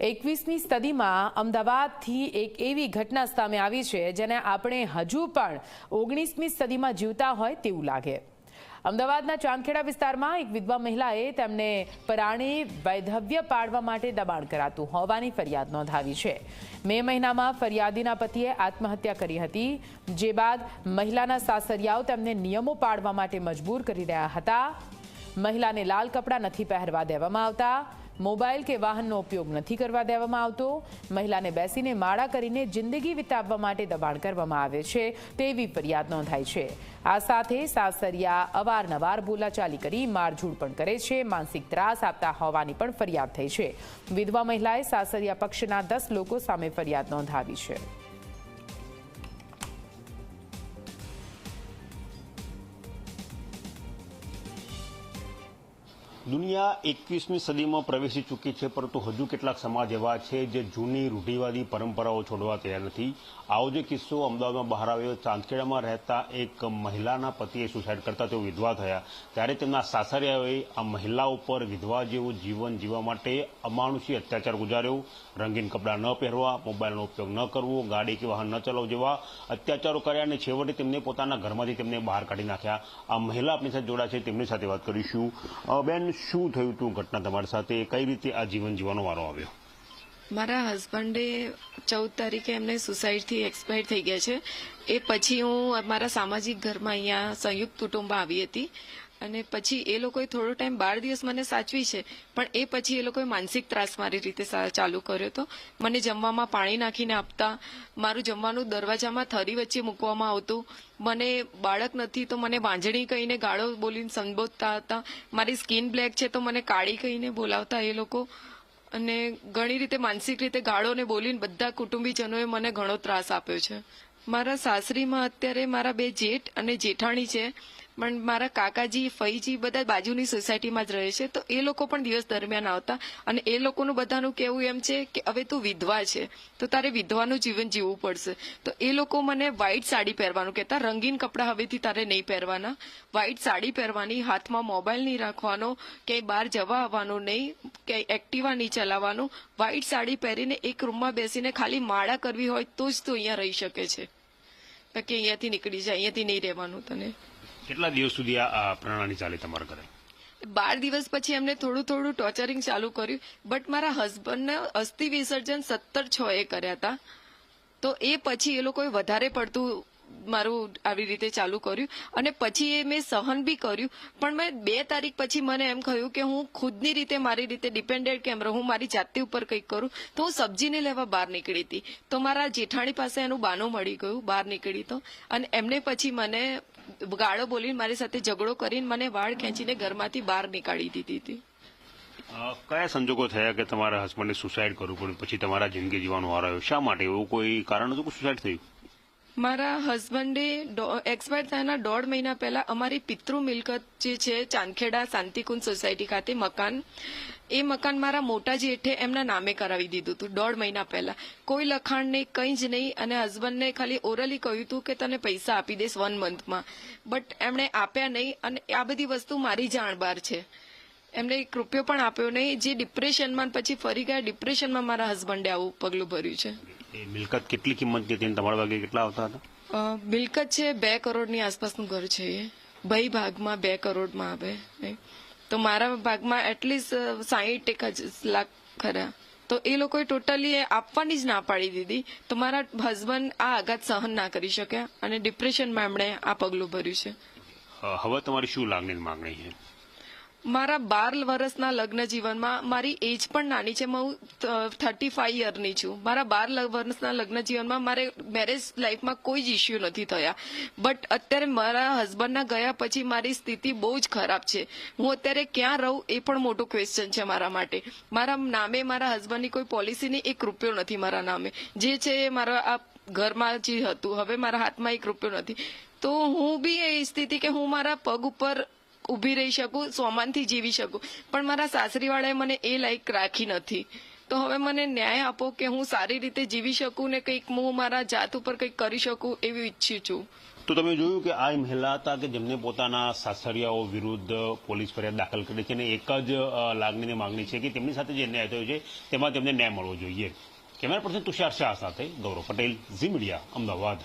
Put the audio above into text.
21મી સદીમાં અમદાવાદથી એક એવી ઘટના સામે આવી છે જેને આપણે હજુ પણ 19મી સદીમાં જીવતા હોય તેવું લાગે। અમદાવાદના ચાંદખેડા વિસ્તારમાં એક વિધવા મહિલાએ તેમને પરાણે વૈધવ્ય પાડવા માટે દબાણ કરાતું હોવાની ફરિયાદ નોંધાવી છે। મે મહિનામાં ફરિયાદીના પતિએ આત્મહત્યા કરી હતી, જે બાદ મહિલાના સાસરિયાઓ તેમને નિયમો પાડવા માટે મજબૂર કરી રહ્યા હતા। મહિલાને લાલ કપડાં નથી પહેરવા દેવામાં આવતા, મોબાઈલ કે વાહનનો ઉપયોગ નથી કરવા દેવામાં આવતો, મહિલાને બેસીને માળા કરીને જિંદગી વિતાવવા માટે દબાણ કરવામાં આવે છે તેવી ફરિયાદ નોંધાઈ છે। આ સાથે સાસરિયા અવારનવાર બોલાચાલી કરી મારઝૂડ પણ કરે છે, માનસિક ત્રાસ આપતા હોવાની પણ ફરિયાદ થઈ છે। વિધવા મહિલાએ સાસરિયા પક્ષના 10 લોકો સામે ફરિયાદ નોંધાવી છે। દુનિયા 21મી સદીમાં પ્રવેશી ચૂકી છે, પરંતુ હજુ કેટલાક સમાજ એવા છે જે જૂની રૂઢિવાદી પરંપરાઓ છોડવા તૈયાર નથી। આવો જે કિસ્સો અમદાવાદમાં બહાર આવ્યો, ચાંદખેડામાં રહેતા એક મહિલાના પતિએ સુસાઇડ કરતા તેઓ વિધવા થયા, ત્યારે તેમના સાસરિયાઓએ આ મહિલા ઉપર વિધવા જેવું જીવન જીવવા માટે અમાનુષી અત્યાચાર ગુજાર્યો। રંગીન કપડાં ન પહેરવા, મોબાઈલનો ઉપયોગ ન કરવો, ગાડી કે વાહન ન ચલાવવું જેવા અત્યાચારો કર્યા અને છેવટે તેમને પોતાના ઘરમાંથી તેમને બહાર કાઢી નાખ્યા। આ મહિલા આપણી સાથે જોડાશે, તેમની સાથે વાત કરીશું। બેન, શું થયું હતું ઘટના તમારી સાથે? કઈ રીતે આ જીવન જીવવાનો વારો આવ્યો? મારા હસબન્ડે 14 તારીખે એમને સુસાઇડથી એક્સપાયર થઈ ગયા છે। એ પછી હું મારા સામાજિક ઘરમાં અહીંયા સંયુક્ત કુટુંબ આવી હતી અને પછી એ લોકોએ થોડો ટાઈમ 12 દિવસ મને સાચવી છે, પણ એ પછી એ લોકોએ માનસિક ત્રાસ મારી રીતે ચાલુ કર્યો હતો। મને જમવામાં પાણી નાખીને આપતા, મારું જમવાનું દરવાજામાં થરી વચ્ચે મૂકવામાં આવતું, મને બાળક નથી તો મને વાંજણી કહીને ગાળો બોલીને સંબોધતા હતા, મારી સ્કિન બ્લેક છે તો મને કાળી કહીને બોલાવતા એ લોકો, અને ઘણી રીતે માનસિક રીતે ગાળોને બોલીને બધા કુટુંબીજનોએ મને ઘણો ત્રાસ આપ્યો છે। મારા સાસરીમાં અત્યારે મારા 2 જેઠ અને જેઠાણી છે, પણ મારા કાકાજી ફઈજી બધા બાજુની સોસાયટીમાં જ રહે છે, તો એ લોકો પણ દિવસ દરમિયાન આવતા અને એ લોકોનું બધાનું કહેવું એમ છે કે હવે તું વિધવા છે તો તારે વિધવાનું જીવન જીવવું પડશે। તો એ લોકો મને વ્હાઈટ સાડી પહેરવાનું કહેતા, રંગીન કપડાં હવેથી તારે નહીં પહેરવાના, વ્હાઈટ સાડી પહેરવાની, હાથમાં મોબાઈલ નહીં રાખવાનો, ક્યાંય બહાર જવા આવવાનું નહીં, ક્યાંય એક્ટિવા નહીં ચલાવવાનું, વ્હાઈટ સાડી પહેરીને એક રૂમમાં બેસીને ખાલી માળા કરવી હોય તો જ તું અહીંયા રહી શકે છે, બાકી અહીંયાથી નીકળી જાય, અહીંયાથી નહીં રહેવાનું તને। કેટલા દિવસ સુધી આ પ્રણાલી ચાલી તમારા ઘરે? 12 દિવસ પછી એમને થોડું થોડું ટોર્ચરિંગ ચાલુ કર્યું, બટ મારા હસબન્ડને અસ્થિ વિસર્જન 17/6 કર્યા હતા, તો એ પછી એ લોકોએ વધારે પડતું મારું આવી રીતે ચાલુ કર્યું અને પછી એ મેં સહન બી કર્યું, પણ મેં 2 તારીખ પછી મને એમ કહ્યું કે હું ખુદની રીતે મારી રીતે ડિપેન્ડેન્ટ કેમ રહું, મારી જાતે ઉપર કંઈક કરું, તો હું સબ્જીને લેવા બહાર નીકળી હતી, તો મારા જેઠાણી પાસે એનું બાનું મળી ગયું, બહાર નીકળી તો, અને એમને પછી મને ગાળો બોલીને મારી સાથે ઝઘડો કરીને મને વાળ ખેંચીને ઘરમાંથી બહાર નીકાળી દીધી હતી। કયા સંજોગો થયા કે તમારા હસબન્ડે સુસાઇડ કરવું પડ્યું, પછી તમારા જિંદગી જીવવાનો વારો આવ્યો? શા માટે? એવું કોઈ કારણ હતું કે સુસાઇડ થયું? મારા હસબન્ડે એક્સપાયર થયાના 1.5 મહિના પહેલા અમારી પિતૃ મિલકત જે છે ચાંદખેડા શાંતિકુંજ સોસાયટી ખાતે મકાન, એ મકાન મારા મોટા જેઠે એમના નામે કરાવી દીધું હતું 1.5 મહિના પહેલા, કોઈ લખાણ નહીં, કંઈ જ નહીં, અને હસબન્ડને ખાલી ઓરલી કહ્યું હતું કે તને પૈસા આપી દઈશ 1 મંથમાં, બટ એમણે આપ્યા નહીં અને આ બધી વસ્તુ મારી જાણ બહાર છે, એમને 1 રૂપિયો પણ આપ્યો નહીં, જે ડિપ્રેશનમાં પછી ફરી ગયા ડિપ્રેશનમાં મારા હસબન્ડે આવું પગલું ભર્યું છે। એ મિલકત કેટલી કિંમતની હતી? તમારા ભાગે કેટલા આવતા હતા? મિલકત છે 2 કરોડની આસપાસનું ઘર છે, એ ભાઈ ભાગમાં 2 કરોડમાં આવે, તો મારા ભાગમાં એટલીસ્ટ 60 લાખ ખરા, તો એ લોકોએ ટોટલી આપવાની જ ના પાડી દીધી, તો મારા હસબન્ડ આ આઘાત સહન ના કરી શક્યા અને ડિપ્રેશનમાં એમણે આ પગલું ભર્યું છે। હવે તમારી શું લાગણી માંગણી છે? મારા 12 વર્ષના લગ્ન જીવનમાં મારી એજ પણ નાની છે, હું 35 યરની છું, મારા 12 વર્ષના લગ્ન જીવનમાં મારે મેરેજ લાઈફમાં કોઈ જ ઇસ્યુ નથી થયા, બટ અત્યારે મારા હસબન્ડના ગયા પછી મારી સ્થિતિ બહુ જ ખરાબ છે, હું અત્યારે ક્યાં રહું એ પણ મોટું ક્વેશ્ચન છે મારા માટે। મારા નામે મારા હસબન્ડની કોઈ પોલિસીની 1 રૂપિયો નથી મારા નામે, જે છે એ મારા આ ઘરમાં જે હતું, હવે મારા હાથમાં 1 રૂપિયો નથી, તો હું બી એ સ્થિતિ કે હું મારા પગ ઉપર ઊભી રહી શકું, સોમાનથી જીવી શકું, પણ મારા સાસરીવાળાએ મને એ લાયક રાખી નથી, તો હવે મને ન્યાય આપો કે હું સારી રીતે જીવી શકું ને કંઈક હું મારા જાત ઉપર કંઈક કરી શકું એવી ઈચ્છું છું। તો તો તમે જોયું કે આ મહિલા હતા કે જેમને પોતાના સાસરિયાઓ વિરુદ્ધ પોલીસ ફરિયાદ દાખલ કરી છે અને એક જ લાગણીની માંગણી છે કે તેમની સાથે જે અન્યાય થયો છે તેમાં તેમને ન્યાય મળવો જોઈએ. કેમેરા પર્સન તુષાર શાહ સાથે ગૌરવ પટેલ, ઝી મીડિયા, અમદાવાદ.